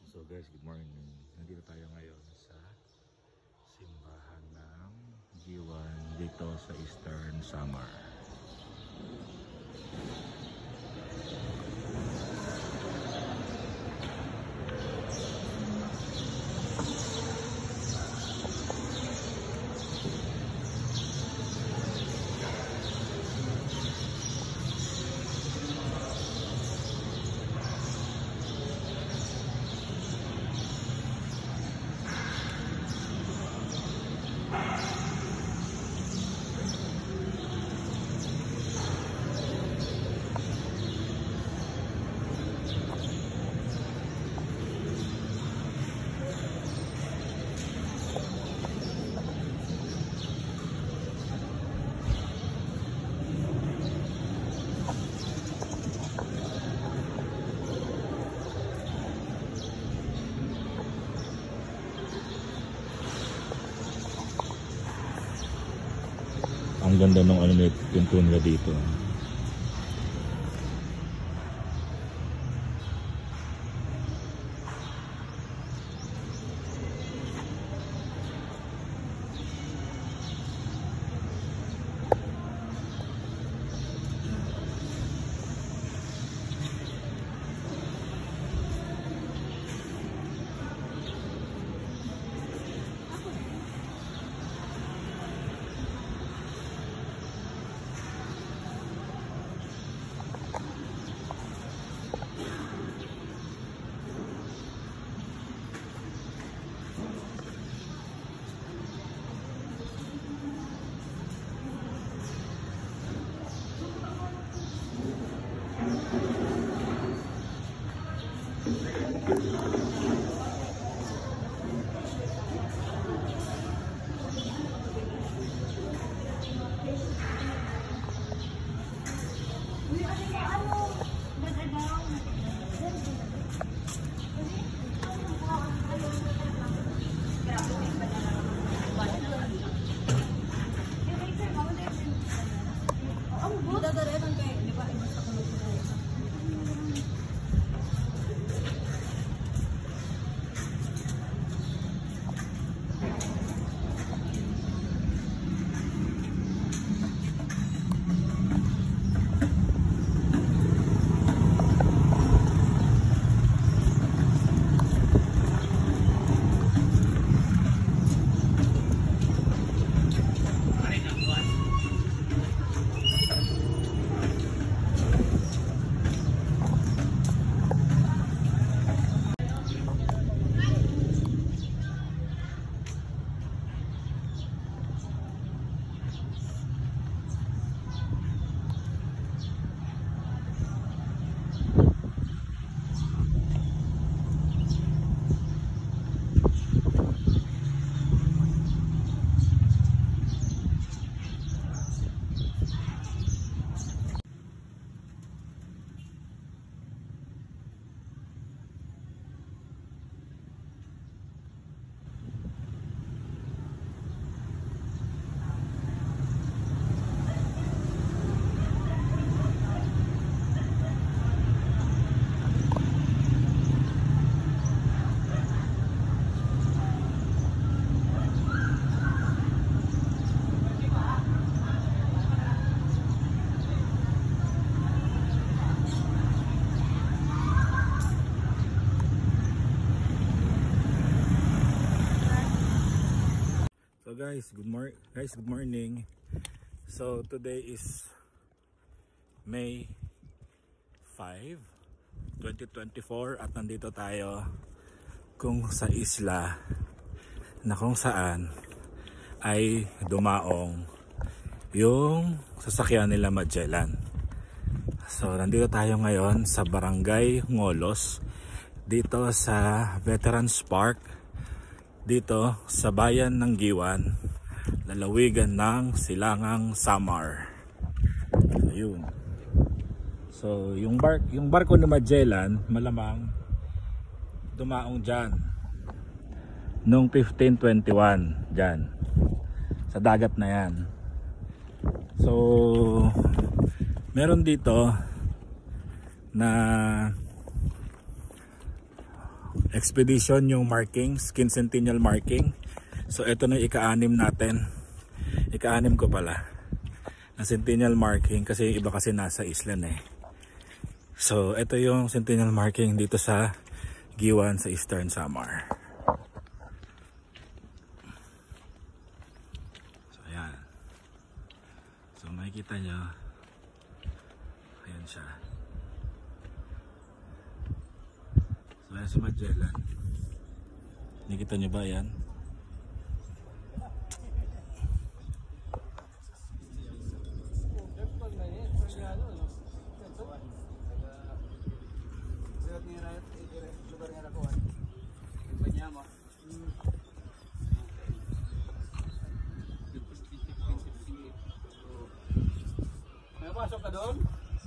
So guys, good morning. Nandito tayo ngayon sa simbahan ng Giwan dito sa Eastern Samar. Ang ganda ng ano nito, pinto nila dito. So guys, good morning. So today is May 5, 2024 at nandito tayo kung sa isla na kung saan ay dumaong yung sasakyan nila Magellan. So nandito tayo ngayon sa Barangay Ngolos dito sa Veterans Park dito sa bayan ng Giwan, lalawigan ng Silangang Samar. Ayun. So yung barko ni Magellan malamang dumaong dyan noong 1521 dyan sa dagat na yan. So meron dito na expedition yung markings, quincentennial marking. So ito na ika-6 natin. Ika-6 ko pala na centennial marking kasi yung iba kasi nasa island eh. So ito yung centennial marking dito sa Giwan sa Eastern Samar. So ayan. So makikita nyo, ayan siya. So ayan si Magellan. Nakikita nyo ba yan?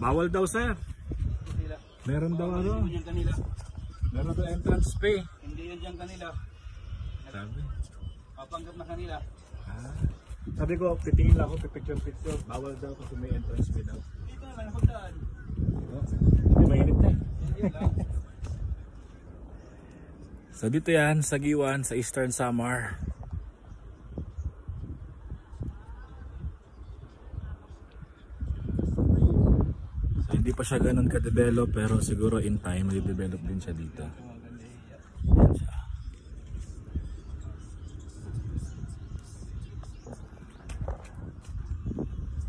Bawal daw sir. Meron daw ano? Meron daw entrance fee. Hindi yan dyan kanila. Sabi. Papanggap na kanila. Ah. Sabi ko, titingin lang ako, picture. Bawal daw kasi may entrance fee daw. Dito naman ako daan. Hindi mainit na eh. Yan lang. So dito yan sa Giwan sa Eastern Samar. So hindi pa siya ganun ka-develop pero siguro in time may-develop din siya dito. Yan siya.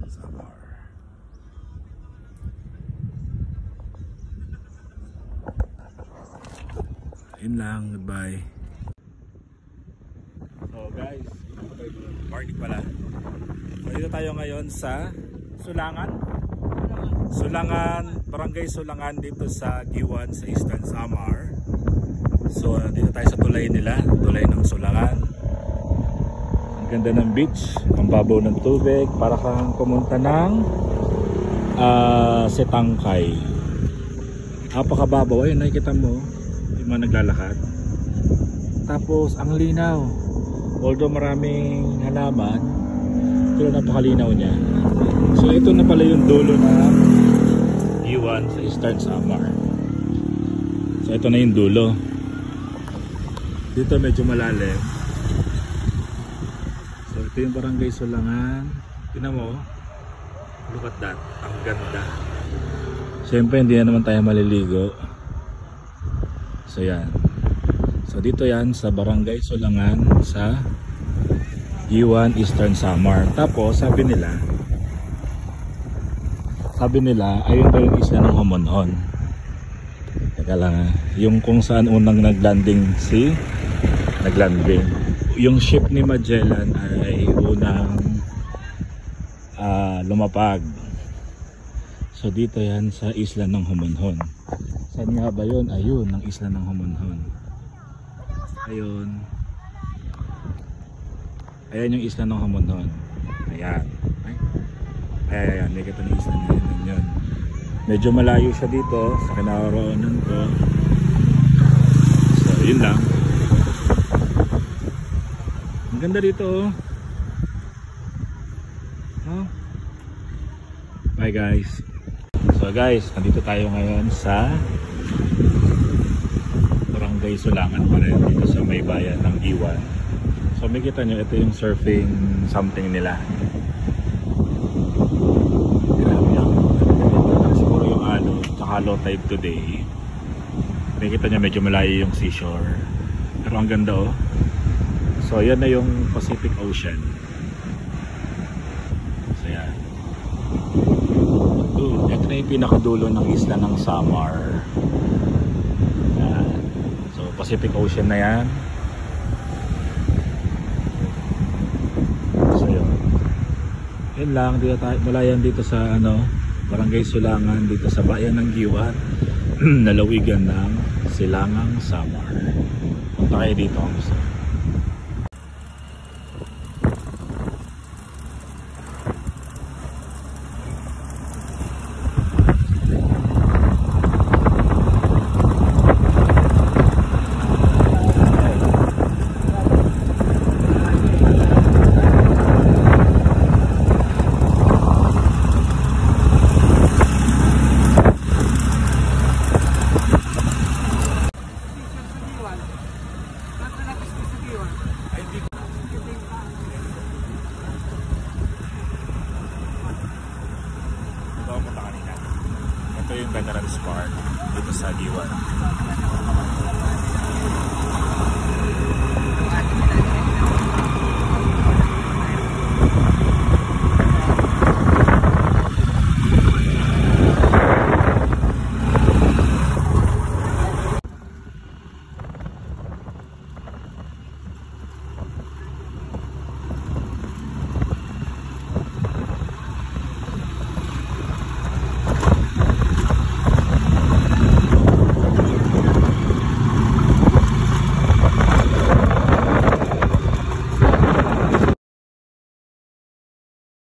Samar. Yun lang, goodbye. So guys, morning pala. So dito tayo ngayon sa Sulangan, Barangay Sulangan dito sa Giwan sa Eastern Samar. So dito tayo sa tulay nila, tulay ng Sulangan. Ang ganda ng beach, ang babaw ng tubig, para kang pumunta ng Setangkay. Napakababaw, ayun nakikita mo, yung mga naglalakad. Tapos ang linaw, although maraming halaman, pero napakalinaw niya. So ito na pala yung dulo ng Giwan sa Eastern Samar. So ito na yung dulo. Dito medyo malalim. So ito yung Barangay Sulangan. Tingnan mo, look at that, ang ganda. Siyempre hindi na naman tayo maliligo. So yan. So dito yan sa Barangay Sulangan sa Giwan, Eastern Samar. Tapos sabi nila ayun daw yung isla ng Homonhon. Teka lang, yung kung saan unang naglanding. Yung ship ni Magellan ay unang lumapag. So dito yan sa isla ng Homonhon. Saan nga ba yun? Ayun, ang isla ng Homonhon. Ayun. Ayan yung isla ng Homonhon. Ayan. Ayan, nakita ng isla na yun. Medyo malayo siya dito sa kinaroonan ko. So yun lang. Ang ganda dito oh. Bye guys. So guys, nandito tayo ngayon sa Barangay Sulangan pa rin, dito sa may bayan ng Giwan. So makikita nyo, ito yung surfing something nila. Siguro yung low tide today. Makikita nyo medyo malayo yung seashore, pero ang ganda oh. So yan na yung Pacific Ocean. So yan. Ito na yung pinakadulo ng isla ng Samar. Yan. So Pacific Ocean na yan. So yun. Yan lang, dito tayo, mula yan dito sa Barangay Sulangan, dito sa bayan ng Giwan, nalawigan ng Silangang Samar. Punta kayo dito ang gusto. Park dito sa Diwan.